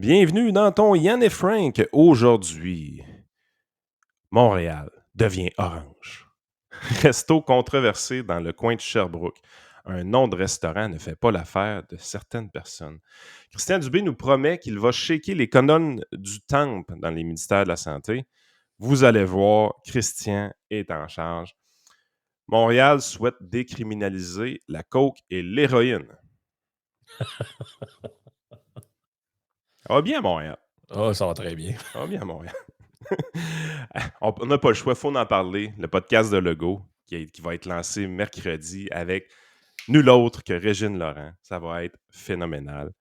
Bienvenue dans ton Yann et Frank. Aujourd'hui, Montréal devient orange. Resto controversé dans le coin de Sherbrooke. Un nom de restaurant ne fait pas l'affaire de certaines personnes. Christian Dubé nous promet qu'il va shaker les colonnes du temple dans les ministères de la Santé. Vous allez voir, Christian est en charge. Montréal souhaite décriminaliser la coke et l'héroïne. Ça va bien, Montréal. Oh, ça va très bien. Ça va bien, Montréal. On n'a pas le choix, il faut en parler. Le podcast de Legault qui va être lancé mercredi avec nul autre que Régine Laurent. Ça va être phénoménal.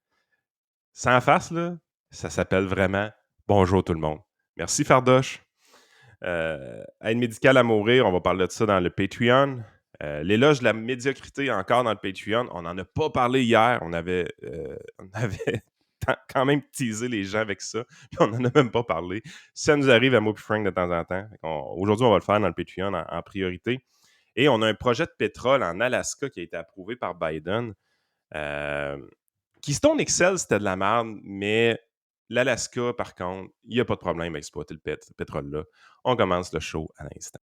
Sans face, là, ça s'appelle vraiment Bonjour tout le monde. Merci Fardoche. Aide médicale à mourir, on va parler de ça dans le Patreon. L'éloge de la médiocrité encore dans le Patreon. On n'en a pas parlé hier. On avait quand même teasé les gens avec ça. Puis on n'en a même pas parlé. Ça nous arrive à moi et Frank de temps en temps. Aujourd'hui, on va le faire dans le Patreon en priorité. Et on a un projet de pétrole en Alaska qui a été approuvé par Biden. Keystone XL, c'était de la merde, mais l'Alaska, par contre, il n'y a pas de problème à exploiter le pétrole-là. On commence le show à l'instant.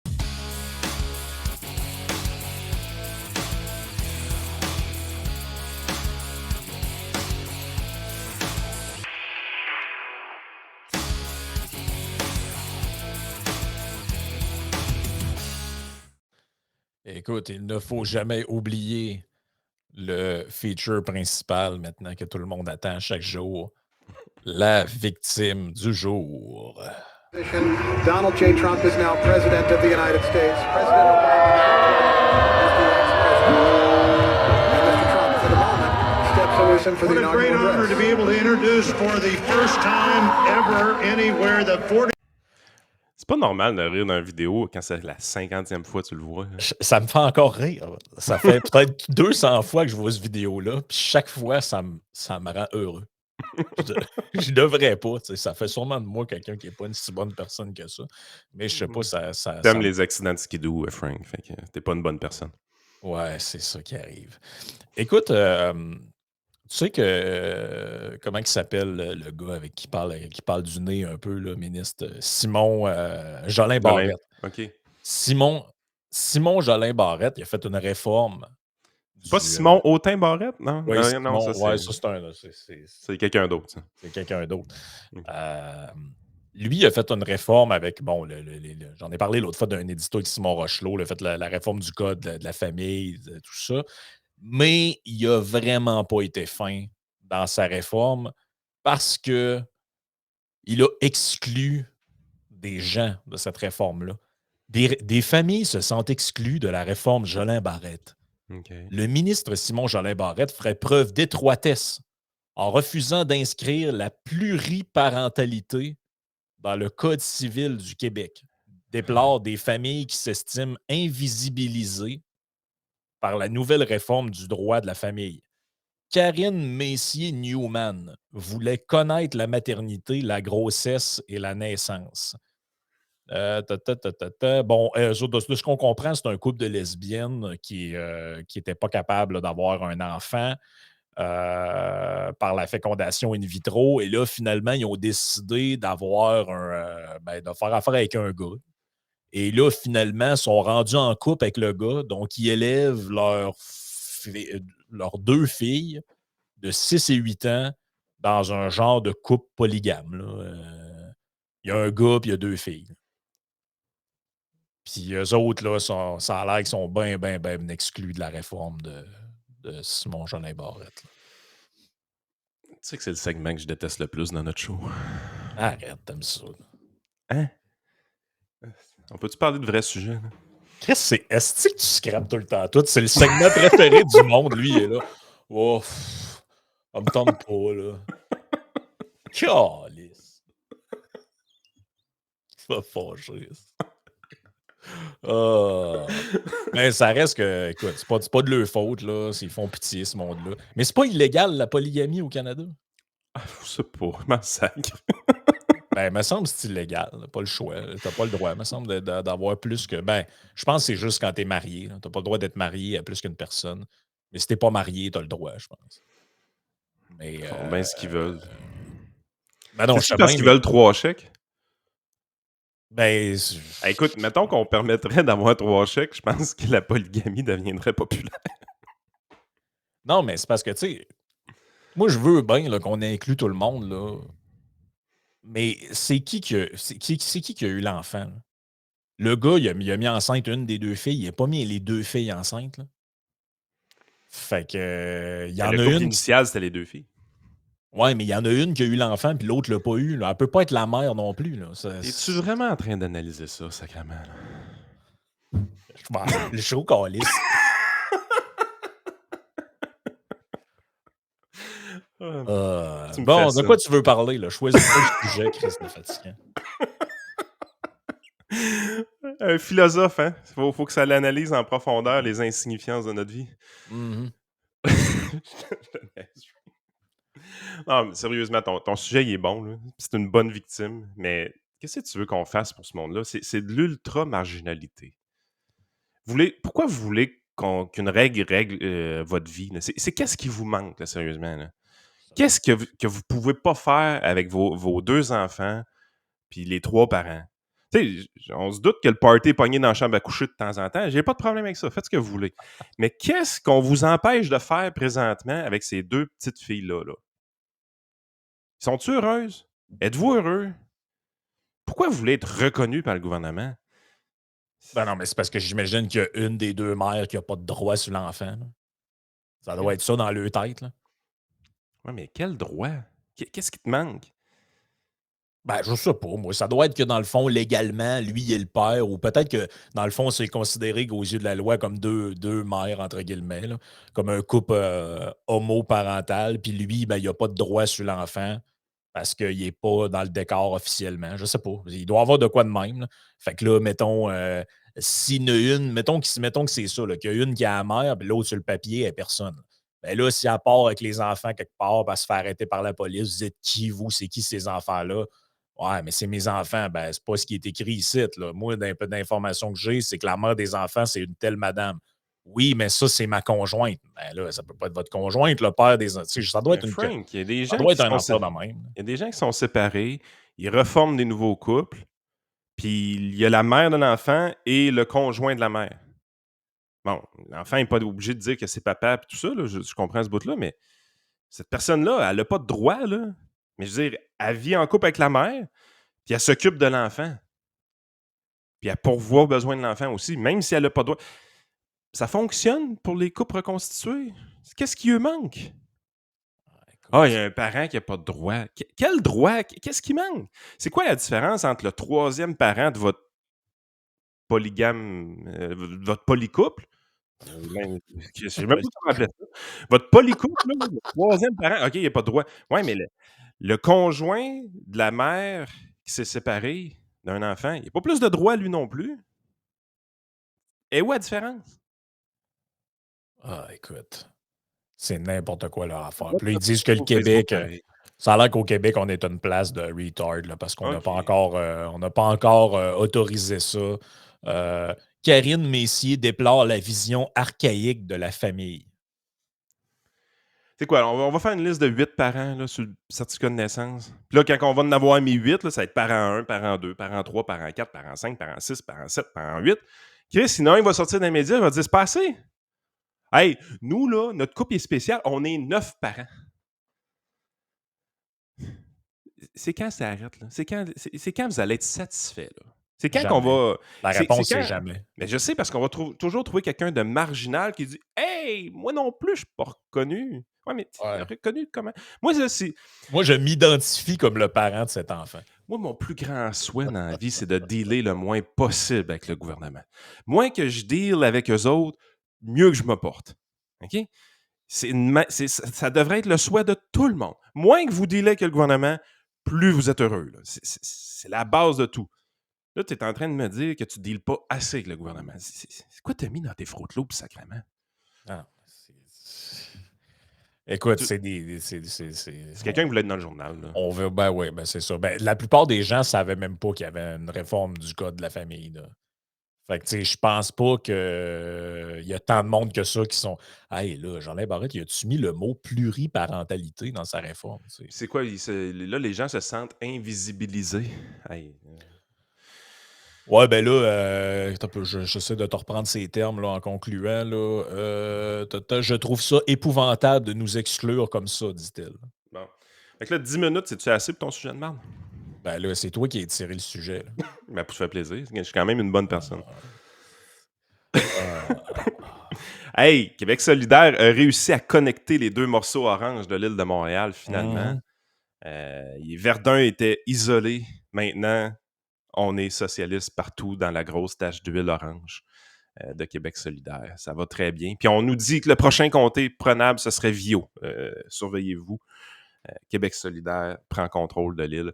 Écoute, il ne faut jamais oublier le feature principal maintenant que tout le monde attend chaque jour. La victime du jour. Donald J. Trump is now president of the United States. President Obama is for the inaugural What a great honor to be able to introduce for the first time ever anywhere the 40. C'est pas normal de rire dans une vidéo quand c'est la 50e fois que tu le vois. Ça me fait encore rire. Ça fait peut-être 200 fois que je vois cette vidéo-là, puis chaque fois, ça me rend heureux. Je devrais pas, tu sais, ça fait sûrement de moi quelqu'un qui n'est pas une si bonne personne que ça. Mais je sais pas, ça T'aimes les accidents de skidoo, Frank, fait que t'es pas une bonne personne. Ouais, c'est ça qui arrive. Écoute, tu sais que, comment il s'appelle le gars avec qui parle du nez un peu, le ministre Simon Jolin Barrette. OK. Simon Jolin Barrette, il a fait une réforme. C'est pas Simon Autin-Barrette, non? Oui, Non, ça, c'est quelqu'un d'autre. Ça. C'est quelqu'un d'autre. OK. Lui, il a fait une réforme avec, bon, j'en ai parlé l'autre fois d'un édito avec Simon Rochelot, il a fait la réforme du code de la famille, tout ça. Mais il n'a vraiment pas été fin dans sa réforme parce que il a exclu des gens de cette réforme-là. Des familles se sentent exclues de la réforme Jolin Barrette. Okay. Le ministre Simon Jolin Barrette ferait preuve d'étroitesse en refusant d'inscrire la pluriparentalité dans le Code civil du Québec. Déplore des familles qui s'estiment invisibilisées par la nouvelle réforme du droit de la famille. Karine Messier-Newman voulait connaître la maternité, la grossesse et la naissance. Bon, de ce qu'on comprend, c'est un couple de lesbiennes qui n'étaient pas capables d'avoir un enfant par la fécondation in vitro. Et là, finalement, ils ont décidé d'avoir de faire affaire avec un gars. Et là, finalement, ils sont rendus en couple avec le gars. Donc, ils élèvent leurs deux filles de 6 et 8 ans dans un genre de couple polygame. Il y a un gars et il y a deux filles. Puis eux autres, là, ça a l'air qu'ils sont bien exclus de la réforme de Simon Jolin Barrette. Tu sais que c'est le segment que je déteste le plus dans notre show. Arrête, t'aimes ça. Hein? On peut-tu parler de vrais sujets? Là? Qu'est-ce que est-ce que tu scrapes tout le temps? Tout, c'est le segment préféré du monde, lui, il est là. Oh, ça me tente pas, là. Calice. Ça va fâcher. Mais ça reste que, écoute, c'est pas de leur faute, là, s'ils font pitié, ce monde-là. Mais c'est pas illégal, la polygamie au Canada? Je sais pas, massacre. Ben, il me semble que c'est illégal. Pas le choix. T'as pas le droit. Il me semble d'avoir plus que. Ben, je pense que c'est juste quand t'es marié. T'as pas le droit d'être marié à plus qu'une personne. Mais si t'es pas marié, t'as le droit, je pense. Mais. Ils font bien ce qu'ils veulent. Ben non, je C'est sais parce bien, qu'ils mais veulent 3 chèques? ben, Écoute, mettons qu'on permettrait d'avoir 3 chèques, je pense que la polygamie deviendrait populaire. non, mais c'est parce que, tu sais, moi, je veux bien là, qu'on inclue tout le monde, là. Mais c'est qui qui a eu l'enfant, là? Le gars, il a mis enceinte une des 2 filles. Il a pas mis les 2 filles enceintes, là. Fait que, il y Mais en le a couple une qui initial, c'était les 2 filles. ouais, mais il y en a une qui a eu l'enfant, puis l'autre l'a pas eu, là. Elle peut pas être la mère non plus, là. Es-tu vraiment en train d'analyser ça, sacrément, là? Je m'en le show calisse. Tu me Bon, de fascines. quoi tu veux parler, là? Choisis-toi le sujet, Chris de fatigant. Un philosophe, hein? Faut que ça l'analyse en profondeur, les insignifiances de notre vie. Mhm. Non, mais sérieusement, ton sujet, il est bon, là. C'est une bonne victime, mais qu'est-ce que tu veux qu'on fasse pour ce monde-là? C'est de l'ultra-marginalité. Pourquoi vous voulez qu'une règle votre vie? Là? C'est qu'est-ce qui vous manque, là, sérieusement? Là? Qu'est-ce que vous pouvez pas faire avec vos 2 enfants puis les 3 parents? Tu sais, on se doute que le party est pogné dans la chambre à coucher de temps en temps. J'ai pas de problème avec ça. Faites ce que vous voulez. Mais qu'est-ce qu'on vous empêche de faire présentement avec ces 2 petites filles-là? Là? Sont-tu heureuses? Êtes-vous heureux? Pourquoi vous voulez être reconnu par le gouvernement? Ben non, mais c'est parce que j'imagine qu'il y a une des 2 mères qui a pas de droit sur l'enfant, là. Ça doit être ça dans leur tête, là. Ouais, mais quel droit? Qu'est-ce qui te manque? Ben, je sais pas, moi. Ça doit être que, dans le fond, légalement, lui, il est le père, ou peut-être que, dans le fond, c'est considéré qu'aux yeux de la loi comme deux mères, entre guillemets, là, comme un couple homoparental, puis lui, ben, il a pas de droit sur l'enfant parce qu'il est pas dans le décor officiellement. Je sais pas. Il doit avoir de quoi de même, là. Fait que là, mettons, s'il y en a une, mettons que c'est ça, là, qu'il y a une qui a la mère, puis l'autre sur le papier, elle est personne. Ben là, si elle part avec les enfants quelque part, elle se fait arrêter par la police, vous êtes qui, vous? C'est qui ces enfants-là? Ouais, mais c'est mes enfants. Ben, c'est pas ce qui est écrit ici, là. Moi, d'un peu d'informations que j'ai, c'est que la mère des enfants, c'est une telle madame. Oui, mais ça, c'est ma conjointe. Ben là, ça peut pas être votre conjointe, le père des enfants. Ça doit Mais être Frank, il y a des ça gens doit qui être un sont affaire de même. il y a des gens qui sont séparés, ils reforment des nouveaux couples, puis il y a la mère de l'enfant et le conjoint de la mère. Bon, l'enfant n'est pas obligé de dire que c'est papa et tout ça, là, je comprends ce bout-là, mais cette personne-là, elle n'a pas de droit, là. Mais je veux dire, elle vit en couple avec la mère, puis elle s'occupe de l'enfant. Puis elle pourvoit aux besoins de l'enfant aussi, même si elle n'a pas de droit. Ça fonctionne pour les couples reconstitués. Qu'est-ce qui lui manque? Ah, il y a un parent qui n'a pas de droit. Quel droit? Qu'est-ce qui manque? C'est quoi la différence entre le 3e parent de votre polygame, votre polycouple? Je sais même pas comment appeler ça. Votre polycouple, là, le 3e parent, OK, il n'y a pas de droit. Oui, mais le conjoint de la mère qui s'est séparé d'un enfant, il n'a pas plus de droits, lui non plus. Et où la différence? Ah, écoute, c'est n'importe quoi leur affaire. Va Puis là, ils te disent que le sur Facebook, Québec, pareil. ça a l'air qu'au Québec, on est une place de retard, là, parce qu'on n'a pas OK. encore, autorisé ça. Karine Messier déplore la vision archaïque de la famille. C'est quoi? On va faire une liste de 8 parents là, sur le certificat de naissance. Puis là, quand on va en avoir mis 8, là, ça va être parent 1, parent 2, parent 3, parent 4, parent 5, parent 6, parent 7, parent 8. Chris, sinon, il va sortir dans les médias, il va dire c'est pas assez. Hey, nous, là, notre couple est spécial, on est 9 parents. C'est quand ça arrête, là? C'est quand vous allez être satisfait, là? C'est quand qu'on Jamais. va. La C'est réponse, c'est quand. jamais. Mais je sais parce qu'on va toujours trouver quelqu'un de marginal qui dit hey, moi non plus, je suis pas reconnu. Ouais, mais Ouais. reconnu comment? Moi, ça, c'est. Moi, je m'identifie comme le parent de cet enfant. Moi, mon plus grand souhait dans la vie, c'est de dealer le moins possible avec le gouvernement. Moins que je deal avec eux autres, mieux que je me porte. OK? Ça devrait être le souhait de tout le monde. Moins que vous dealez avec le gouvernement, plus vous êtes heureux. Là. C'est la base de tout. Là, tu es en train de me dire que tu ne deals pas assez avec le gouvernement. C'est quoi t'as mis dans tes Fruit Loops, sacrément? Ah, écoute, Tu- c'est des. C'est quelqu'un qui voulait être dans le journal. Là. On veut, ben oui, ben c'est ça. Ben, la plupart des gens ne savaient même pas qu'il y avait une réforme du code de la famille, là. Fait que, tu sais, je pense pas qu'il y a tant de monde que ça qui sont. Hey, là, Jean-Lin Barrette, il a-tu mis le mot pluriparentalité dans sa réforme? Tu sais? C'est quoi? Là, les gens se sentent invisibilisés. Hey, Ouais, ben là, attends un peu, j'essaie de te reprendre ces termes là, en concluant. Là, je trouve ça épouvantable de nous exclure comme ça, dit-il. bon. Fait que là, 10 minutes, c'est-tu assez pour ton sujet de merde? Ben là, c'est toi qui as tiré le sujet. Là. Ben, pour te faire plaisir. Je suis quand même une bonne personne. Hey, Québec solidaire a réussi à connecter les deux morceaux orange de l'île de Montréal, finalement. Verdun était isolé. Maintenant, on est socialiste partout dans la grosse tache d'huile orange de Québec solidaire. Ça va très bien. Puis on nous dit que le prochain comté prenable, ce serait Vio. Surveillez-vous. Québec solidaire prend contrôle de l'île.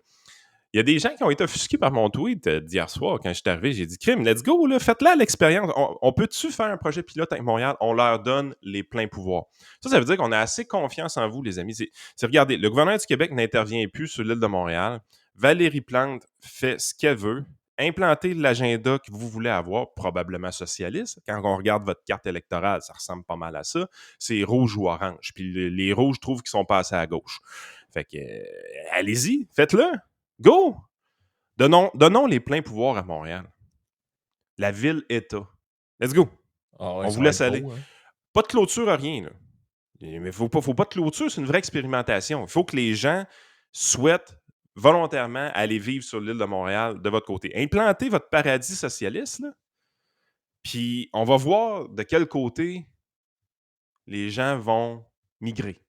Il y a des gens qui ont été offusqués par mon tweet d'hier soir quand je suis arrivé. J'ai dit, crime, let's go, là, faites-la l'expérience. On peut-tu faire un projet pilote avec Montréal? On leur donne les pleins pouvoirs. Ça veut dire qu'on a assez confiance en vous, les amis. Regardez, le gouvernement du Québec n'intervient plus sur l'île de Montréal. Valérie Plante fait ce qu'elle veut. Implantez l'agenda que vous voulez avoir, probablement socialiste. Quand on regarde votre carte électorale, ça ressemble pas mal à ça. C'est rouge ou orange. Puis les rouges trouvent qu'ils sont passés à gauche. Fait que, allez-y, faites-le. Go! Donnons les pleins pouvoirs à Montréal. La ville-État. Let's go! Ah ouais, On ça vous va laisse être aller. beau, hein? Pas de clôture, rien. Là. Mais faut pas de clôture, c'est une vraie expérimentation. Il faut que les gens souhaitent volontairement aller vivre sur l'île de Montréal de votre côté. Implantez votre paradis socialiste, là. Puis on va voir de quel côté les gens vont migrer.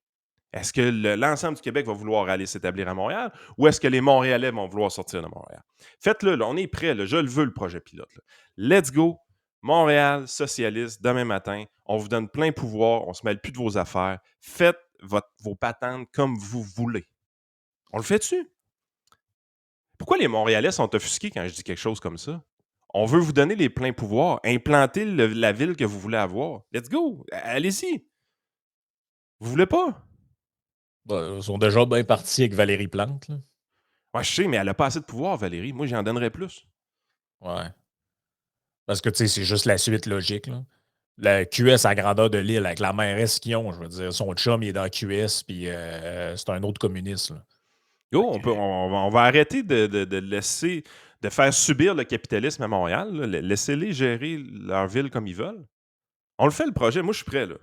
Est-ce que l'ensemble du Québec va vouloir aller s'établir à Montréal ou est-ce que les Montréalais vont vouloir sortir de Montréal? Faites-le, là, on est prêt, là, je le veux, le projet pilote. Là. Let's go! Montréal, socialiste, demain matin, on vous donne plein pouvoir, on se mêle plus de vos affaires. Faites vos patentes comme vous voulez. On le fait-tu? Pourquoi les Montréalais sont offusqués quand je dis quelque chose comme ça? On veut vous donner les pleins pouvoirs, implanter la ville que vous voulez avoir. Let's go! Allez-y! Vous voulez pas? Ben, ils sont déjà bien partis avec Valérie Plante. Là. Ouais, je sais, mais elle n'a pas assez de pouvoir, Valérie. Moi, j'en donnerais plus. Ouais. Parce que, tu sais, c'est juste la suite logique. Là. La QS à grandeur de l'île, avec la mairesse qu'ils ont, je veux dire, son chum, il est dans QS, puis c'est un autre communiste. Là. Yo, on va arrêter de laisser, de faire subir le capitalisme à Montréal. Là. Laissez-les gérer leur ville comme ils veulent. On le fait, le projet. Moi, je suis prêt. Là.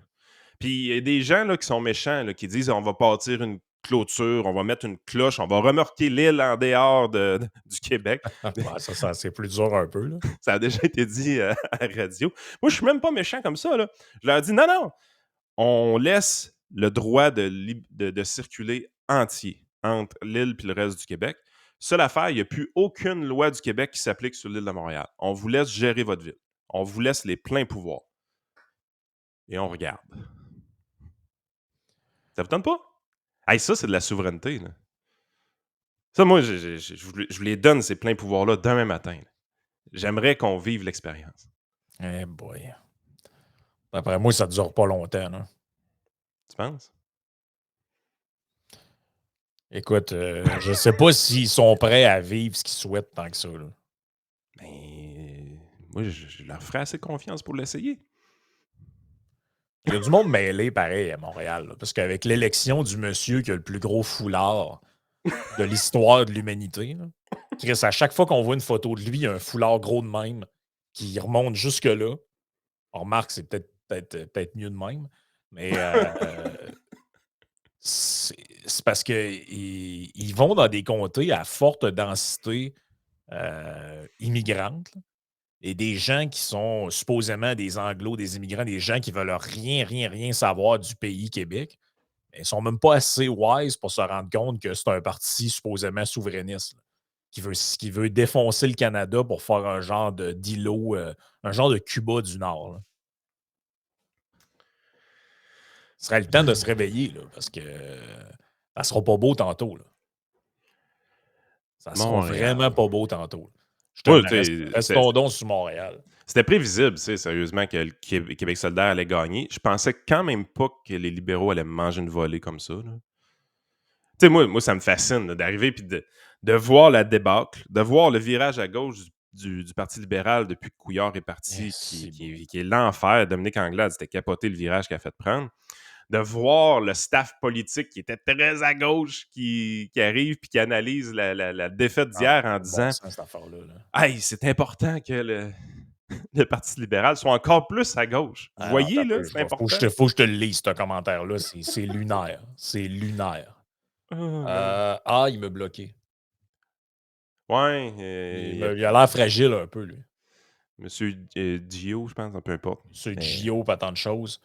Puis, il y a des gens là, qui sont méchants, là, qui disent on va bâtir une clôture, on va mettre une cloche, on va remorquer l'île en dehors du Québec. Ouais, ça c'est plus dur un peu. Là. Ça a déjà été dit à la radio. Moi, je suis même pas méchant comme ça. Là. Je leur dis non, on laisse le droit de circuler entier entre l'île et le reste du Québec. Seule affaire, il n'y a plus aucune loi du Québec qui s'applique sur l'île de Montréal. On vous laisse gérer votre ville. On vous laisse les pleins pouvoirs. Et on regarde. Ça vous tente pas? Hey, ça, c'est de la souveraineté. Là. Ça, moi, je vous les donne, ces pleins pouvoirs-là, demain matin. Là. J'aimerais qu'on vive l'expérience. Eh boy. D'après moi, ça ne dure pas longtemps. Là. Tu penses? Écoute, je ne sais pas s'ils sont prêts à vivre ce qu'ils souhaitent tant que ça. Là. Ben, moi, je leur ferai assez confiance pour l'essayer. Il y a du monde mêlé, pareil, à Montréal. Là, parce qu'avec l'élection du monsieur qui a le plus gros foulard de l'histoire de l'humanité, là, Chris, à chaque fois qu'on voit une photo de lui, il y a un foulard gros de même qui remonte jusque-là. On remarque, c'est peut-être mieux de même. Mais c'est parce qu'ils vont dans des comtés à forte densité immigrante. Là, et des gens qui sont supposément des Anglos, des immigrants, des gens qui veulent rien savoir du pays Québec. Ils ne sont même pas assez wise pour se rendre compte que c'est un parti supposément souverainiste là, qui veut défoncer le Canada pour faire un genre d'îlot, un genre de Cuba du Nord. Là. Ce serait le temps de se réveiller là, parce que ça sera pas beau tantôt. Là. Ça sera Montréal. vraiment pas beau tantôt. Ouais, Restons donc sur Montréal. C'était prévisible, sérieusement, que le Québec solidaire allait gagner. Je pensais quand même pas que les libéraux allaient me manger une volée comme ça. Tu sais, moi, ça me fascine là, d'arriver et de voir la débâcle, de voir le virage à gauche du Parti libéral depuis que Couillard est parti, C'est qui est l'enfer. Dominique Anglade, c'était capoté le virage qu'il a fait prendre. De voir le staff politique qui était très à gauche, qui arrive puis qui analyse la défaite d'hier en bon disant sens, cette affaire-là. Là. Hey, c'est important que le Parti libéral soit encore plus à gauche. Vous Ah non, voyez, t'as là, peu. c'est Faut que important. faut que je te le lise, ce commentaire-là. C'est lunaire. C'est lunaire. Oh, man. Il m'a bloqué. Ouais, Il a l'air fragile un peu, lui. Monsieur Gio, je pense, peu importe. Ce Mais- Gio, pas tant de choses.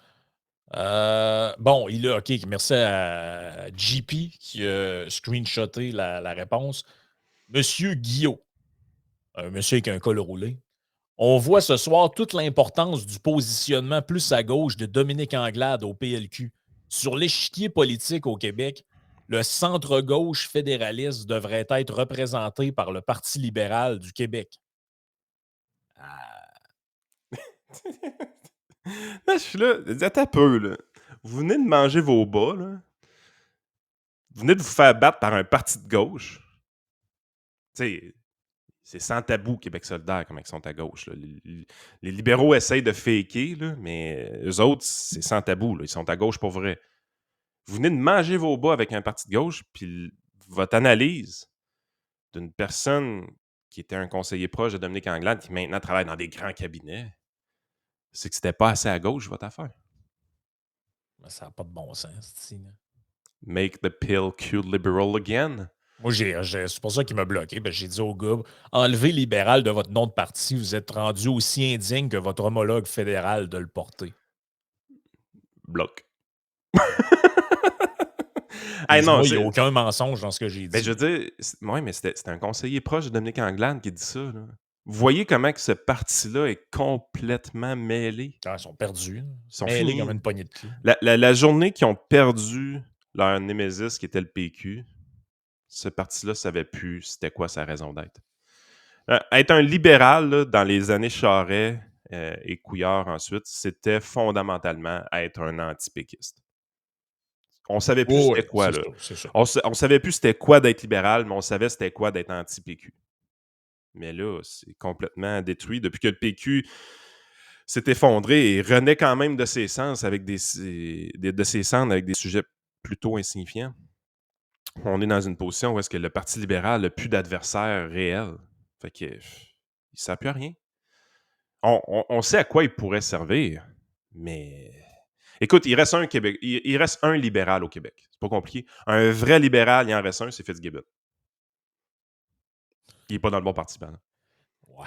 OK, merci à JP qui a screenshoté la réponse. Monsieur Guillot, un monsieur avec un col roulé. On voit ce soir toute l'importance du positionnement plus à gauche de Dominique Anglade au PLQ. Sur l'échiquier politique au Québec, le centre-gauche fédéraliste devrait être représenté par le Parti libéral du Québec. Là, je suis là. Attends un peu, là. Vous venez de manger vos bas, là. Vous venez de vous faire battre par un parti de gauche. Tu sais, c'est sans tabou, Québec solidaire, comme ils sont à gauche. Là. Les libéraux essayent de faker, là, mais eux autres, c'est sans tabou. Là. Ils sont à gauche pour vrai. Vous venez de manger vos bas avec un parti de gauche, puis votre analyse d'une personne qui était un conseiller proche de Dominique Anglade, qui maintenant travaille dans des grands cabinets, c'est que c'était pas assez à gauche, votre affaire. Ça n'a pas de bon sens. C'est Make the pill Q liberal again. Moi, c'est pour ça qu'il m'a bloqué. J'ai dit au gars, enlevez libéral de votre nom de parti, vous êtes rendu aussi indigne que votre homologue fédéral de le porter. Bloc. Hey, non, il n'y a aucun mensonge dans ce que j'ai dit. Ben, je veux dire, oui, mais c'était un conseiller proche de Dominique Anglade qui dit ça. Là. Vous voyez comment que ce parti-là est complètement mêlé. Ils sont perdus. Ils sont Mêlés finis. comme une poignée de clés. La journée qu'ils ont perdu leur némésis qui était le PQ, ce parti-là ne savait plus c'était quoi sa raison d'être. Être un libéral là, dans les années Charest et Couillard ensuite, c'était fondamentalement être un anti-péquiste. On savait plus c'était quoi, là. C'est ça. On savait plus c'était quoi d'être libéral, mais on savait c'était quoi d'être anti-PQ. Mais là, c'est complètement détruit. Depuis que le PQ s'est effondré et renaît quand même de ses sens avec des cendres avec des sujets plutôt insignifiants, on est dans une position où est-ce que le Parti libéral n'a plus d'adversaire réel. Fait que il ne sert plus à rien. On sait à quoi il pourrait servir, mais... Écoute, il reste un libéral au Québec. C'est pas compliqué. Un vrai libéral, il en reste un, c'est Fitzgibbon. Il n'est pas dans le bon parti, par exemple. Ouais.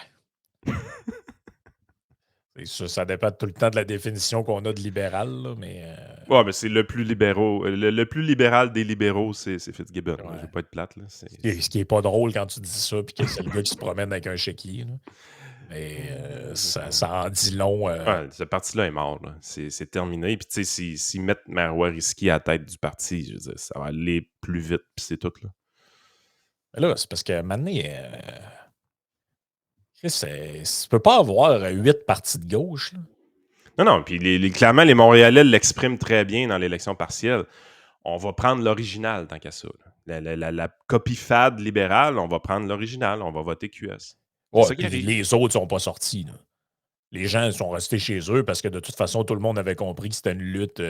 Ça dépend tout le temps de la définition qu'on a de libéral, là, mais... Ouais, mais c'est le plus libéral des libéraux, c'est Fitzgibbon. Ouais. Je vais pas être plate. Là. Ce qui est pas drôle quand tu dis ça, puis que c'est le gars qui se promène avec un chéquier. Là. Mais ça en dit long. Ouais, ce parti-là est mort. Là. C'est terminé. Puis, tu sais, s'ils mettent Marois Risky à la tête du parti, je veux dire, ça va aller plus vite, puis c'est tout. Là. Mais là, c'est parce que maintenant, tu peux pas avoir 8 partis de gauche. Là. Non, puis clairement, les Montréalais l'expriment très bien dans l'élection partielle. On va prendre l'original tant qu'à ça. La copie fade libérale, on va prendre l'original, on va voter QS. Ouais, ça qui arrive. les autres sont pas sortis. Là. Les gens sont restés chez eux parce que de toute façon, tout le monde avait compris que c'était une lutte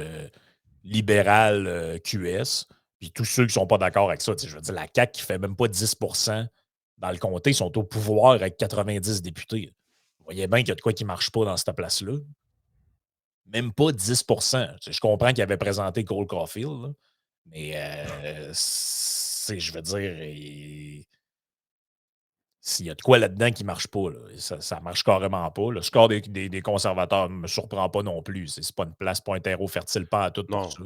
libérale QS. Puis tous ceux qui sont pas d'accord avec ça, je veux dire, la CAQ qui fait même pas 10% dans le comté, sont au pouvoir avec 90 députés. Vous voyez bien qu'il y a de quoi qui marche pas dans cette place-là. Même pas 10%. Je comprends qu'il avait présenté Cole Caulfield, là, mais je veux dire, s'il y a de quoi là-dedans qui ne marche pas, là, ça ne marche carrément pas. Le score des conservateurs ne me surprend pas non plus. C'est pas une place, pas un terreau fertile, pas à tout pour ça.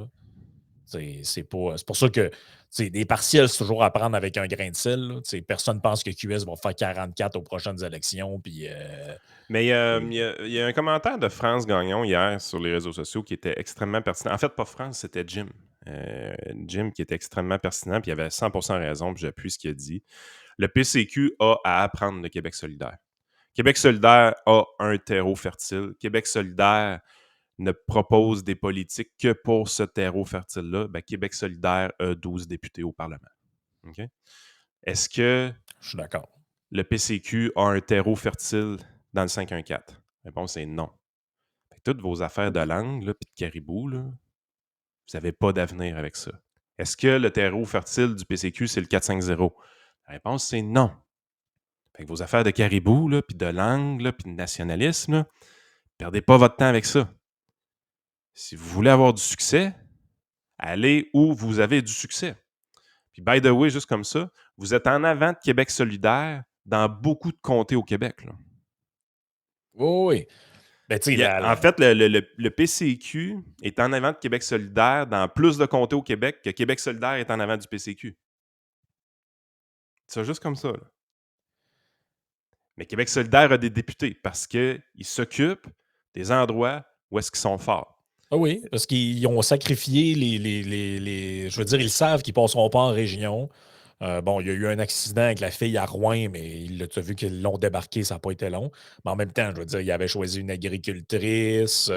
C'est pour ça que des partiels, c'est toujours à prendre avec un grain de sel. Là. Personne ne pense que QS va faire 44 aux prochaines élections. Puis, mais il y a un commentaire de France Gagnon hier sur les réseaux sociaux qui était extrêmement pertinent. En fait, pas France, c'était Jim. Jim qui était extrêmement pertinent, puis il avait 100% raison, puis j'appuie ce qu'il a dit. Le PCQ a à apprendre de Québec solidaire. Québec solidaire a un terreau fertile. Québec solidaire ne propose des politiques que pour ce terreau fertile-là. Ben, Québec solidaire a 12 députés au Parlement. Okay? Est-ce que... Je suis d'accord. le PCQ a un terreau fertile dans le 514? La réponse est non. Fait que toutes vos affaires de langue là, puis de caribou, là, vous n'avez pas d'avenir avec ça. Est-ce que le terreau fertile du PCQ, c'est le 450? La réponse, c'est non. Fait que vos affaires de caribou, là, puis de langue, là, puis de nationalisme, là, perdez pas votre temps avec ça. Si vous voulez avoir du succès, allez où vous avez du succès. Puis, by the way, juste comme ça, vous êtes en avant de Québec solidaire dans beaucoup de comtés au Québec. Là. Oui. Ben, tu sais, En fait, le PCQ est en avant de Québec solidaire dans plus de comtés au Québec que Québec solidaire est en avant du PCQ. C'est juste comme ça. Là. Mais Québec solidaire a des députés parce qu'ils s'occupent des endroits où est-ce qu'ils sont forts. Ah oui, parce qu'ils ont sacrifié je veux dire, ils savent qu'ils ne passeront pas en région. Bon, il y a eu un accident avec la fille à Rouen, mais tu as vu qu'ils l'ont débarqué, ça n'a pas été long. Mais en même temps, je veux dire, il avait choisi une agricultrice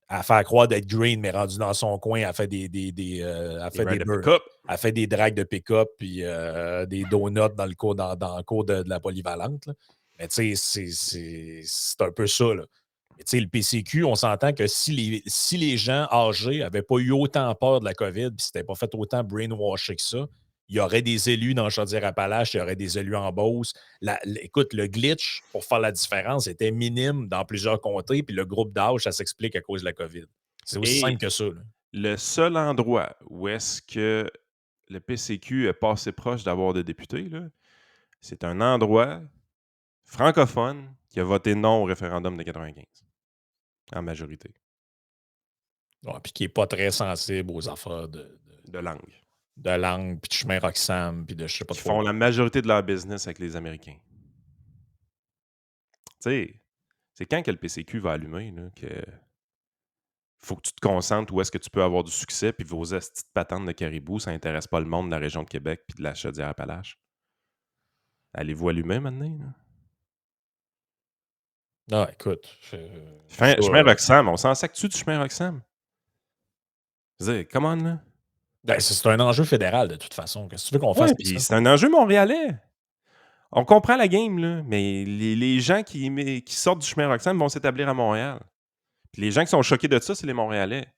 à faire croire d'être green, mais rendu dans son coin, elle fait elle fait des burns. Elle fait des drags de pick-up puis des donuts dans le cours, dans le cours de la polyvalente. Là. Mais tu sais, c'est un peu ça. Là. Mais tu sais, le PCQ, on s'entend que si les gens âgés n'avaient pas eu autant peur de la COVID puis s'étaient pas fait autant brainwasher que ça, il y aurait des élus dans Chaudière-Appalaches, il y aurait des élus en Beauce. Écoute, le glitch, pour faire la différence, était minime dans plusieurs comtés, puis le groupe d'âge, ça s'explique à cause de la COVID. C'est aussi simple que ça. Là. Le seul endroit où est-ce que le PCQ est passé proche d'avoir des députés, là, c'est un endroit francophone qui a voté non au référendum de 95, en majorité. Ouais, puis qui n'est pas très sensible aux affaires de langue. De langue, puis de chemin Roxham, puis de je sais pas trop. Ils font la majorité de leur business avec les Américains. Tu sais, c'est quand que le PCQ va allumer, là, que faut que tu te concentres où est-ce que tu peux avoir du succès, puis vos petites patentes de caribou, ça n'intéresse pas le monde de la région de Québec puis de la Chaudière-Appalaches. Allez-vous allumer maintenant? Là? Ah, écoute. Chemin Roxham, on s'en sac-tu du chemin Roxham? Je veux dire, come on, là. Ben, c'est un enjeu fédéral, de toute façon. Qu'est-ce que tu veux qu'on fasse? Puis c'est un enjeu montréalais. On comprend la game, là, mais les gens qui sortent du chemin Roxham vont s'établir à Montréal. Puis les gens qui sont choqués de ça, c'est les Montréalais.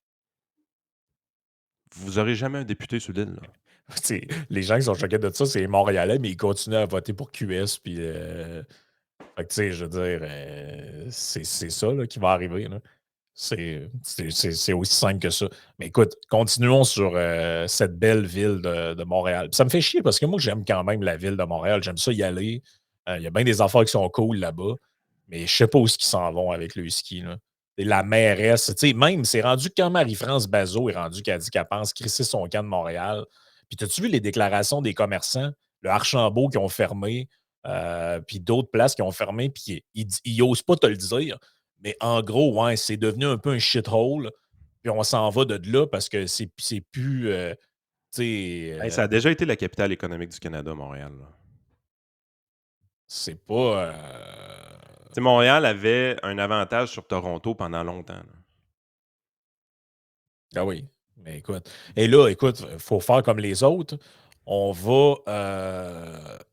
Vous n'aurez jamais un député sur l'île. Les gens qui sont choqués de ça, c'est les Montréalais, mais ils continuent à voter pour QS. Puis, fait que, tu sais, je veux dire, c'est ça là, qui va arriver. Là. C'est aussi simple que ça. Mais écoute, continuons sur cette belle ville de Montréal. Puis ça me fait chier parce que moi, j'aime quand même la ville de Montréal. J'aime ça y aller. Il y a bien des affaires qui sont cool là-bas. Mais je sais pas où ils s'en vont avec le ski. Là. Et la mairesse, tu sais, même, c'est rendu quand Marie-France Bazot est rendue qu'elle dit qu'elle pense crisser son camp de Montréal. Puis, as-tu vu les déclarations des commerçants, le Archambault qui ont fermé, puis d'autres places qui ont fermé, puis ils n'osent pas te le dire. Mais en gros, ouais, c'est devenu un peu un shithole. Puis on s'en va de là parce que c'est plus. Ça a déjà été la capitale économique du Canada, Montréal. Là. C'est pas. Montréal avait un avantage sur Toronto pendant longtemps. Là. Ah oui. Mais écoute. Et là, écoute, il faut faire comme les autres. On va.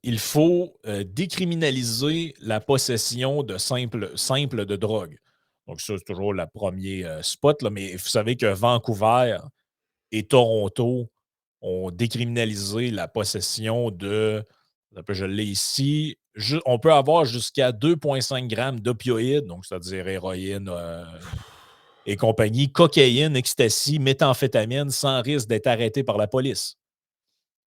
Il faut décriminaliser la possession de simple de drogue. Donc, ça, c'est toujours le premier spot. Là, mais vous savez que Vancouver et Toronto ont décriminalisé la possession de. Je l'ai ici. On peut avoir jusqu'à 2,5 grammes d'opioïdes, donc c'est-à-dire héroïne et compagnie, cocaïne, ecstasy, méthamphétamine, sans risque d'être arrêté par la police.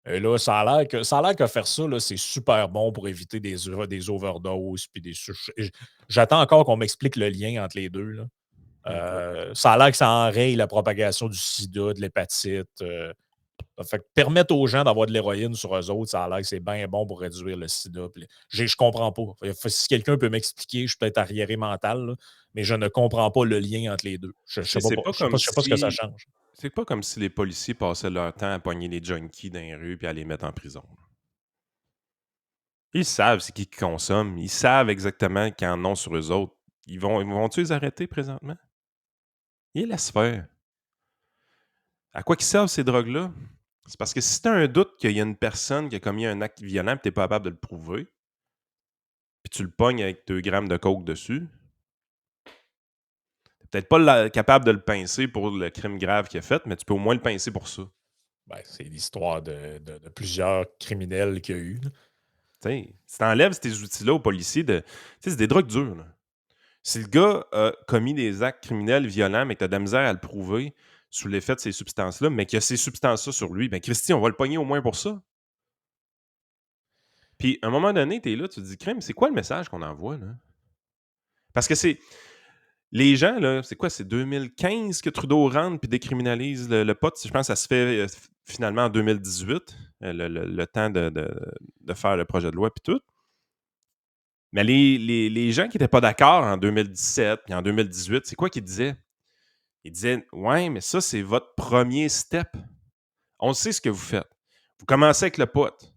Et là, ça a l'air que faire ça, là, c'est super bon pour éviter des overdoses. Puis j'attends encore qu'on m'explique le lien entre les deux. Là. Ça a l'air que ça enraye la propagation du sida, de l'hépatite. Fait que permettre aux gens d'avoir de l'héroïne sur eux autres, ça a l'air que c'est bien bon pour réduire le sida. Je comprends pas. Si quelqu'un peut m'expliquer, je suis peut-être arriéré mental, là, mais je ne comprends pas le lien entre les deux. Je ne sais pas ce que ça change. C'est pas comme si les policiers passaient leur temps à pogner les junkies dans les rues et à les mettre en prison. Ils savent c'est qui consomment. Ils savent exactement qu'ils en ont sur eux autres. Ils vont-tu les arrêter présentement? Ils laissent faire. À quoi qu'ils servent ces drogues-là? C'est parce que si tu as un doute qu'il y a une personne qui a commis un acte violent et tu n'es pas capable de le prouver, puis tu le pognes avec 2 grammes de coke dessus, t'es peut-être pas capable de le pincer pour le crime grave qu'il a fait, mais tu peux au moins le pincer pour ça. Ben, c'est l'histoire de plusieurs criminels qu'il y a eu. Là. T'sais, si t'enlèves ces outils-là aux policiers, c'est des drogues dures. Là. Si le gars a commis des actes criminels violents, mais que t'as de la misère à le prouver sous l'effet de ces substances-là, mais qu'il y a ces substances-là sur lui, ben Christy, on va le pogner au moins pour ça. Puis, à un moment donné, t'es là, tu te dis, crime, c'est quoi le message qu'on envoie, là? Parce que c'est... Les gens, là, c'est quoi? C'est 2015 que Trudeau rentre puis décriminalise le pot. Je pense que ça se fait finalement en 2018, le temps de faire le projet de loi puis tout. Mais les gens qui n'étaient pas d'accord en 2017 puis en 2018, c'est quoi qu'ils disaient? Ils disaient, ouais, mais ça, c'est votre premier step. On sait ce que vous faites. Vous commencez avec le pot.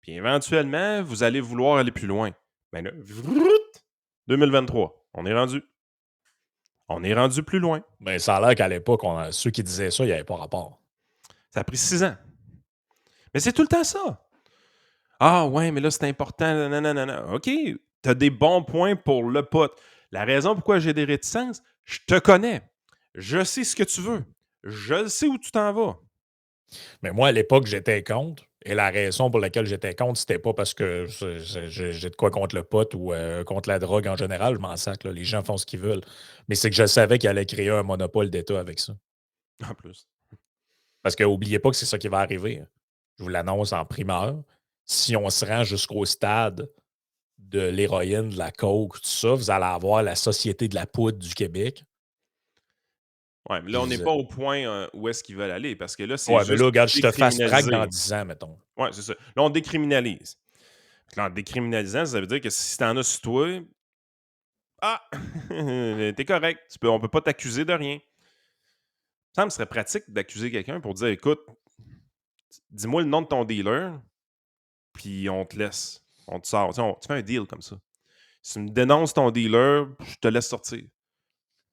Puis éventuellement, vous allez vouloir aller plus loin. Ben là, 2023, on est rendu. On est rendu plus loin. Ben, ça a l'air qu'à l'époque, ceux qui disaient ça, il n'y avait pas rapport. Ça a pris 6 ans. Mais c'est tout le temps ça. Ah ouais, mais là, c'est important. Nanana. OK, t'as des bons points pour le pot. La raison pourquoi j'ai des réticences, je te connais. Je sais ce que tu veux. Je sais où tu t'en vas. Mais moi, à l'époque, j'étais contre. Et la raison pour laquelle j'étais contre, c'était pas parce que j'ai de quoi contre le pot ou contre la drogue en général. Je m'en sac, là. Les gens font ce qu'ils veulent. Mais c'est que je savais qu'il allait créer un monopole d'État avec ça. En plus. Parce que n'oubliez pas que c'est ça qui va arriver. Je vous l'annonce en primeur. Si on se rend jusqu'au stade de l'héroïne, de la coke, tout ça, vous allez avoir la Société de la poudre du Québec. Ouais, mais là, on n'est pas au point où est-ce qu'ils veulent aller. Parce que là, c'est Ouais, mais juste là, regarde, je te fasse track décriminaliser. dans 10 ans, mettons. Ouais, c'est ça. Là, on décriminalise. Là, en décriminalisant, ça veut dire que si t'en as sur toi, ah, t'es correct. On peut pas t'accuser de rien. Ça me serait pratique d'accuser quelqu'un pour dire, écoute, dis-moi le nom de ton dealer, puis on te laisse. On te sort. Tu fais un deal comme ça. Si tu me dénonces ton dealer, je te laisse sortir.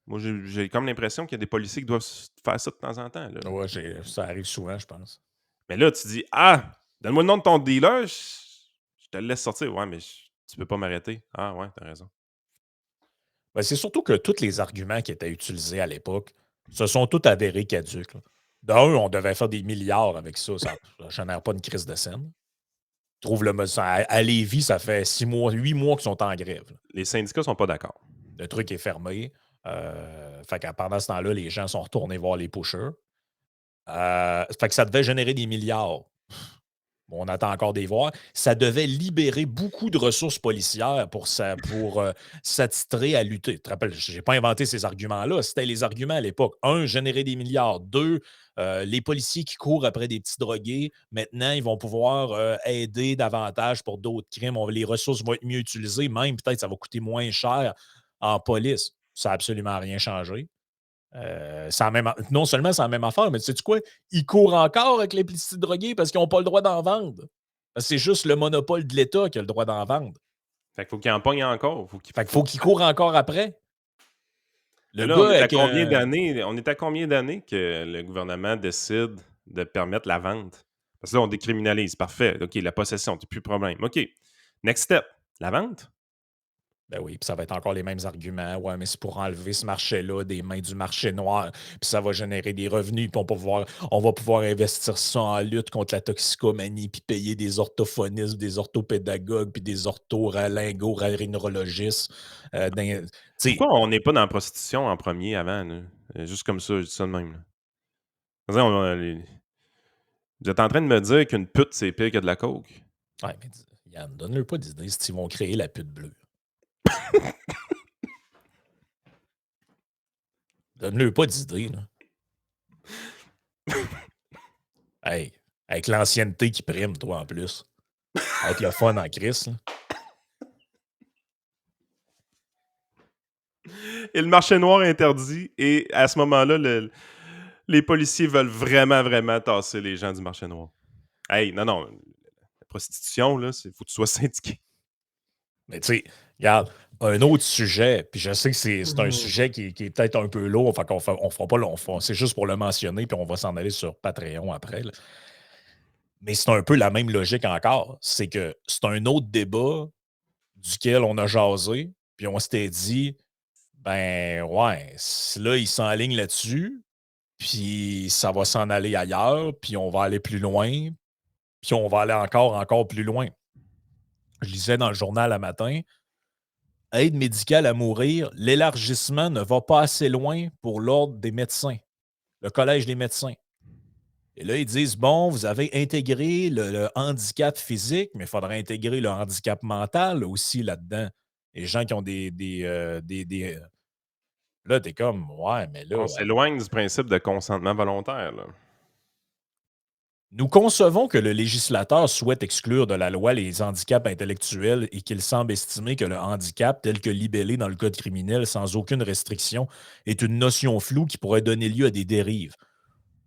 Moi, j'ai comme l'impression qu'il y a des policiers qui doivent faire ça de temps en temps. Là. Ouais, ça arrive souvent, je pense. Mais là, tu dis, ah, donne-moi le nom de ton dealer, je te le laisse sortir. Ouais, mais tu peux pas m'arrêter. Ah, ouais, t'as raison. Ben, c'est surtout que tous les arguments qui étaient utilisés à l'époque se sont tous avérés caduques. Là. D'un, on devait faire des milliards avec ça. Ça ne génère pas une crise de scène. Trouve à Lévis, ça fait 6 mois, 8 mois qu'ils sont en grève. Là. Les syndicats sont pas d'accord. Le truc est fermé. Fait que pendant ce temps-là, les gens sont retournés voir les pushers. Fait que ça devait générer des milliards. Bon, on attend encore des voir. Ça devait libérer beaucoup de ressources policières pour s'attitrer à lutter. Tu te rappelles, je n'ai pas inventé ces arguments-là. C'était les arguments à l'époque. Un, générer des milliards. Deux, les policiers qui courent après des petits drogués, maintenant, ils vont pouvoir aider davantage pour d'autres crimes. Les ressources vont être mieux utilisées. Même, peut-être, ça va coûter moins cher en police. Ça n'a absolument rien changé. Non seulement c'est la même affaire, mais tu sais quoi? Ils courent encore avec les petits drogués parce qu'ils n'ont pas le droit d'en vendre. C'est juste le monopole de l'État qui a le droit d'en vendre. Fait qu'il faut qu'il en pogne encore. Fait qu'il faut qu'ils courent encore après. Le là, on est à combien d'années que le gouvernement décide de permettre la vente? Parce que là, on décriminalise. Parfait. OK, la possession, c'est plus de problème. OK. Next step, la vente? Ben oui, puis ça va être encore les mêmes arguments. Ouais, mais c'est pour enlever ce marché-là des mains du marché noir. Puis ça va générer des revenus. Puis on va pouvoir investir ça en lutte contre la toxicomanie. Puis payer des orthophonistes, des orthopédagogues, puis des ortholingo-rhinologistes. Pourquoi on n'est pas dans la prostitution en premier avant? Là? Juste comme ça, je dis ça de même. Là. Vous êtes en train de me dire qu'une pute, c'est pire que de la coke? Ouais, mais Yann, donne-leur pas d'idée si ils vont créer la pute bleue. Donne-leur pas d'idée, là. Hey, avec l'ancienneté qui prime, toi, en plus. Avec le fun en crise, là. Et le marché noir est interdit. Et à ce moment-là, les policiers veulent vraiment, vraiment tasser les gens du marché noir. Hey, non. La prostitution, là, faut que tu sois syndiqué. Mais tu sais, regarde, un autre sujet, puis je sais que c'est un sujet qui est peut-être un peu lourd, fait qu'on fera pas c'est juste pour le mentionner, puis on va s'en aller sur Patreon après. Là. Mais c'est un peu la même logique encore. C'est que c'est un autre débat duquel on a jasé, puis on s'était dit, ouais, là, il s'enligne là-dessus, puis ça va s'en aller ailleurs, puis on va aller plus loin, puis on va aller encore plus loin. Je lisais dans le journal le matin, aide médicale à mourir, l'élargissement ne va pas assez loin pour l'ordre des médecins, le collège des médecins. Et là, ils disent, bon, vous avez intégré le handicap physique, mais il faudrait intégrer le handicap mental aussi là-dedans. Les gens qui ont là, t'es comme, ouais, mais là, On s'éloigne du principe de consentement volontaire. Là. nous concevons que le législateur souhaite exclure de la loi les handicaps intellectuels et qu'il semble estimer que le handicap, tel que libellé dans le Code criminel sans aucune restriction, est une notion floue qui pourrait donner lieu à des dérives.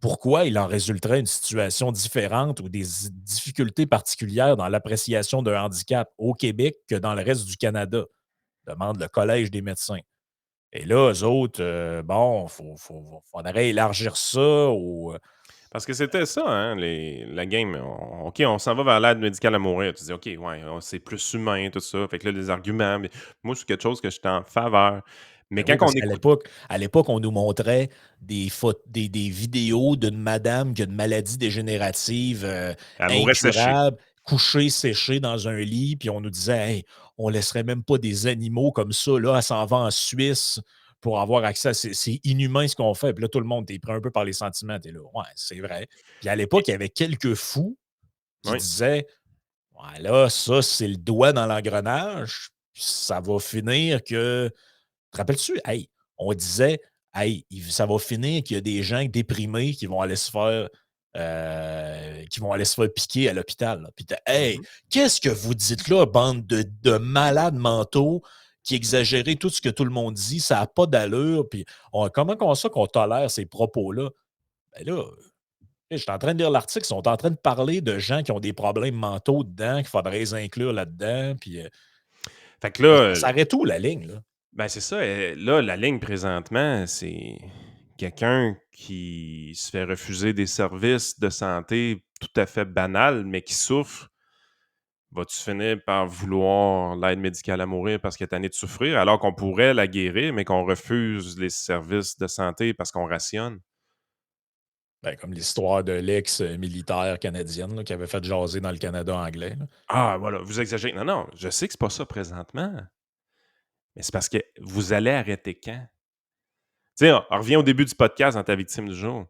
Pourquoi il en résulterait une situation différente ou des difficultés particulières dans l'appréciation d'un handicap au Québec que dans le reste du Canada? Demande le Collège des médecins. Et là, eux autres, bon, faudrait élargir ça au. Parce que c'était ça, hein, la game. OK, on s'en va vers l'aide médicale à mourir. Tu dis, OK, ouais, c'est plus humain, tout ça. Fait que là, les arguments, mais moi, c'est quelque chose que j'étais en faveur. Mais quand Oui, on parce qu'à écoute. l'époque, on nous montrait des vidéos d'une madame qui a une maladie dégénérative Elle mourrait séchée. incurable, couchée, séchée dans un lit, puis on nous disait, hey, on laisserait même pas des animaux comme ça, là, elle s'en va en Suisse pour avoir accès à. C'est inhumain ce qu'on fait. Puis là, tout le monde t'es pris un peu par les sentiments. T'es là, ouais, c'est vrai. Puis à l'époque, il y avait quelques fous qui Oui. disaient, ouais, là, ça, c'est le doigt dans l'engrenage, puis ça va finir que. Te rappelles-tu? Hey, on disait, hey, ça va finir qu'il y a des gens déprimés qui vont aller se faire, piquer à l'hôpital. Là. Puis, hey, Mhm. qu'est-ce que vous dites là, bande de malades mentaux qui exagérez tout ce que tout le monde dit? Ça n'a pas d'allure. Puis, comment qu'on tolère ces propos-là? Ben là, je suis en train de lire l'article, ils sont en train de parler de gens qui ont des problèmes mentaux dedans, qu'il faudrait les inclure là-dedans. Puis, Fait que là, ça s'arrête où la ligne? Là? ben c'est ça. Là, la ligne présentement, c'est quelqu'un qui se fait refuser des services de santé tout à fait banals, mais qui souffre. Vas-tu finir par vouloir l'aide médicale à mourir parce qu'elle est tannée de souffrir, alors qu'on pourrait la guérir, mais qu'on refuse les services de santé parce qu'on rationne? Ben, comme l'histoire de l'ex-militaire canadienne là, qui avait fait jaser dans le Canada anglais. Là. Ah, voilà, vous exagérez. Non, non, je sais que c'est pas ça présentement, mais c'est parce que vous allez arrêter quand? Tu sais, on revient au début du podcast dans ta victime du jour.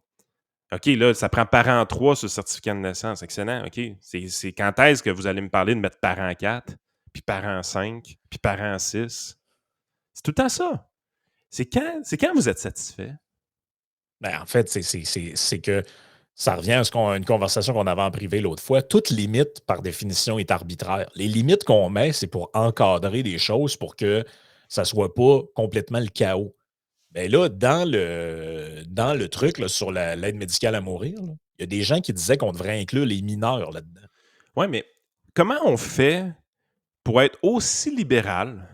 OK, là, ça prend parent 3 sur le certificat de naissance. Excellent, OK. C'est quand est-ce que vous allez me parler de mettre parent 4, puis parent 5, puis parent 6? C'est tout le temps ça. C'est quand vous êtes satisfait? Ben, en fait, c'est que ça revient à une conversation qu'on avait en privé l'autre fois. Toute limite, par définition, est arbitraire. Les limites qu'on met, c'est pour encadrer des choses pour que ça ne soit pas complètement le chaos. Ben là, dans le truc là, sur l'aide médicale à mourir, là, il y a des gens qui disaient qu'on devrait inclure les mineurs là-dedans. Oui, mais comment on fait pour être aussi libéral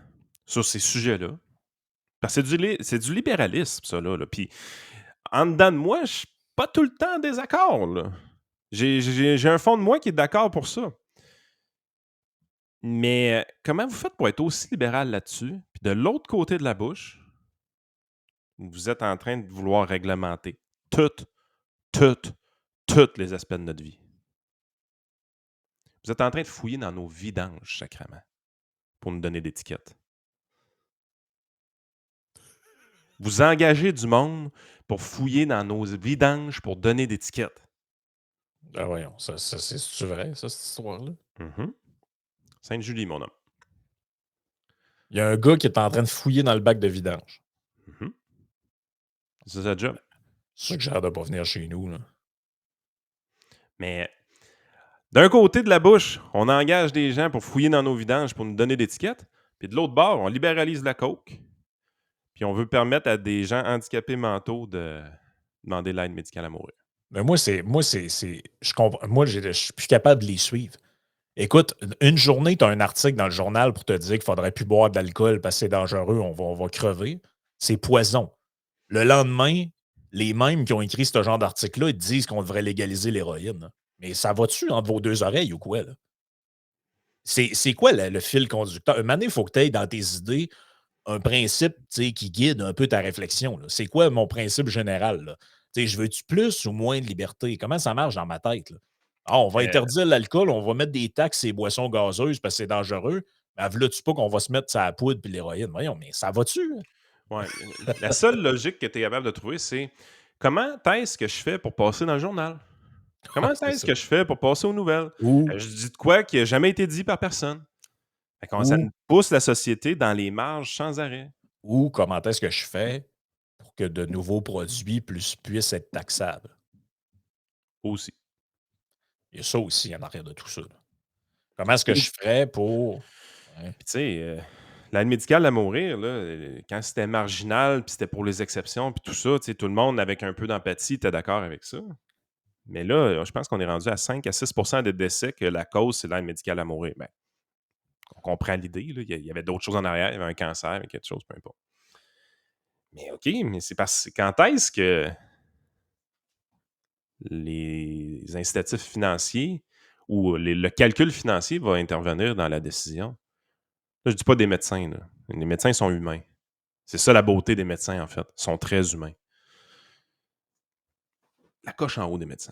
sur ces sujets-là? Parce que c'est du libéralisme, ça, là. Puis, en dedans de moi, je suis pas tout le temps en désaccord, là. J'ai un fond de moi qui est d'accord pour ça. Mais comment vous faites pour être aussi libéral là-dessus? Puis de l'autre côté de la bouche, vous êtes en train de vouloir réglementer toutes, toutes, tous les aspects de notre vie. Vous êtes en train de fouiller dans nos vidanges, sacrément, pour nous donner d'étiquettes. Vous engagez du monde pour fouiller dans nos vidanges pour donner d'étiquettes. Ben voyons, c'est vrai, ça, cette histoire-là? Mhm. Sainte-Julie, mon homme. Il y a un gars qui est en train de fouiller dans le bac de vidange. Mhm. C'est sa job. C'est sûr que j'ai hâte de pas venir chez nous. Là. Mais d'un côté de la bouche, on engage des gens pour fouiller dans nos vidanges pour nous donner d'étiquettes. Puis de l'autre bord, on libéralise la coke. Puis on veut permettre à des gens handicapés mentaux de demander l'aide médicale à mourir. Mais je comprends. Moi, je suis plus capable de les suivre. Écoute, une journée, tu as un article dans le journal pour te dire qu'il faudrait plus boire de l'alcool parce que c'est dangereux, on va crever. C'est poison. Le lendemain, les mêmes qui ont écrit ce genre d'article-là, ils te disent qu'on devrait légaliser l'héroïne. Mais ça va-tu entre vos deux oreilles ou quoi? Là? C'est quoi le fil conducteur? Un moment donné, il faut que tu aies dans tes idées un principe qui guide un peu ta réflexion. Là. C'est quoi mon principe général? Là? Je veux-tu plus ou moins de liberté? Comment ça marche dans ma tête? Là? Ah, on va Euh, interdire l'alcool, on va mettre des taxes sur les boissons gazeuses parce que c'est dangereux. Mais veux-tu pas qu'on va se mettre sur la poudre et l'héroïne? Voyons, mais ça va-tu? ouais. La seule logique que tu es capable de trouver, c'est comment est-ce que je fais pour passer dans le journal? Ouais, Comment c'est est-ce ça. que je fais pour passer aux nouvelles? Ou, Je dis de quoi qui n'a jamais été dit par personne. Ça ou, pousse la société dans les marges sans arrêt. ou comment est-ce que je fais pour que de nouveaux produits puissent être taxables? Aussi. Il y a ça aussi en arrière de tout ça. Là. Comment est-ce que je ferais pour. Ouais. Puis tu sais, l'aide médicale à mourir, là, quand c'était marginal, puis c'était pour les exceptions, puis tout ça, tu sais, tout le monde avec un peu d'empathie était d'accord avec ça. Mais là, je pense qu'on est rendu à 5 à 6 des décès que la cause, c'est l'aide médicale à mourir. Ben, on comprend l'idée, là. Il y avait d'autres choses en arrière, il y avait un cancer, quelque chose, peu importe. Mais OK, mais c'est parce que quand est-ce que les incitatifs financiers ou le calcul financier va intervenir dans la décision? Là, je dis pas des médecins, là. Les médecins sont humains. C'est ça la beauté des médecins, en fait. Ils sont très humains. La coche en haut des médecins.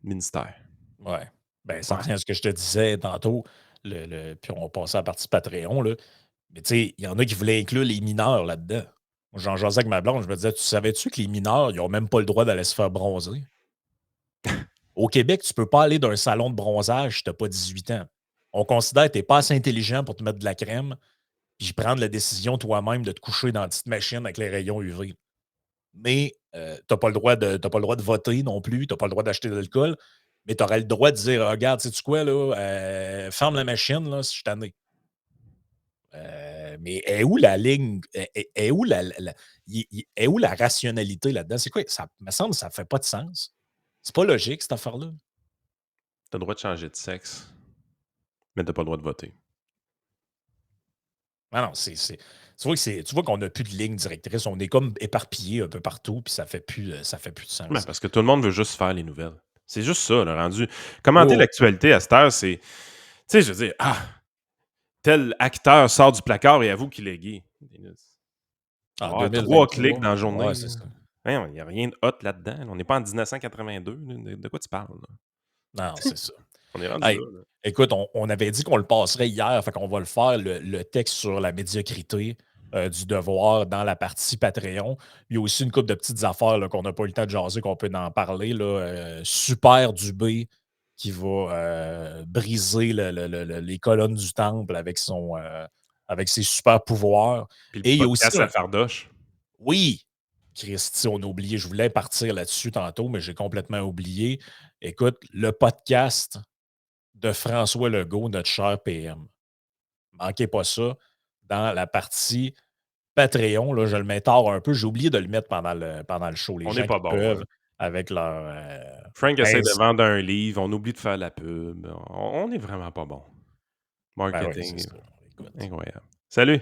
Le ministère. Ouais. Ben, ça Ouais. revient à ce que je te disais tantôt. Puis on passait à la partie Patreon. Là. Mais tu sais, il y en a qui voulaient inclure les mineurs là-dedans. Moi, j'en jasais avec ma blonde. Je me disais, tu savais-tu que les mineurs, ils n'ont même pas le droit d'aller se faire bronzer? Au Québec, tu ne peux pas aller dans un salon de bronzage si tu n'as pas 18 ans. On considère que tu n'es pas assez intelligent pour te mettre de la crème puis prendre la décision toi-même de te coucher dans une petite machine avec les rayons UV. Mais tu n'as pas le droit de voter non plus, tu n'as pas le droit d'acheter de l'alcool, mais tu aurais le droit de dire regarde, sais-tu quoi, là, ferme la machine là, si je t'en ai. Mais est où la ligne? Est où est où la rationalité là-dedans? C'est quoi? Ça me semble que ça ne fait pas de sens. C'est pas logique, cette affaire-là. Tu as le droit de changer de sexe, mais tu n'as pas le droit de voter. Ah non, tu vois qu'on n'a plus de ligne directrice. On est comme éparpillé un peu partout, puis ça fait plus de Ben, sens. parce que tout le monde veut juste faire les nouvelles. C'est juste ça, le rendu. Commenter Oh, l'actualité à cette heure, c'est. Tu sais, je veux dire, tel acteur sort du placard et avoue qu'il est gay. en Ah, 3 2023, clics dans la ouais, journée. c'est ça. Il n'y a rien de hot là-dedans. On n'est pas en 1982. Là. De quoi tu parles? Là? Non, c'est ça. On est rendu Hey, là. écoute, on avait dit qu'on le passerait hier, fait qu'on va le faire, le texte sur la médiocrité du devoir dans la partie Patreon. Il y a aussi une couple de petites affaires là, qu'on n'a pas eu le temps de jaser, qu'on peut en parler. Là, Super Dubé qui va briser les colonnes du temple avec ses super pouvoirs. Puis le Et il y a aussi podcast à Fardoche. oui, Christy, on a oublié. Je voulais partir là-dessus tantôt, mais j'ai complètement oublié. Écoute, le podcast de François Legault, notre cher PM. Manquez pas ça dans la partie Patreon. Là, je le mets tard un peu. J'ai oublié de le mettre pendant le show. Les On n'est gens pas qui bon. peuvent Hein. avec leur. Frank essaie de 15 vendre un livre. On oublie de faire la pub. On n'est vraiment pas bon. Ben oui, c'est Marketing. ça. Écoute. Incroyable. Salut!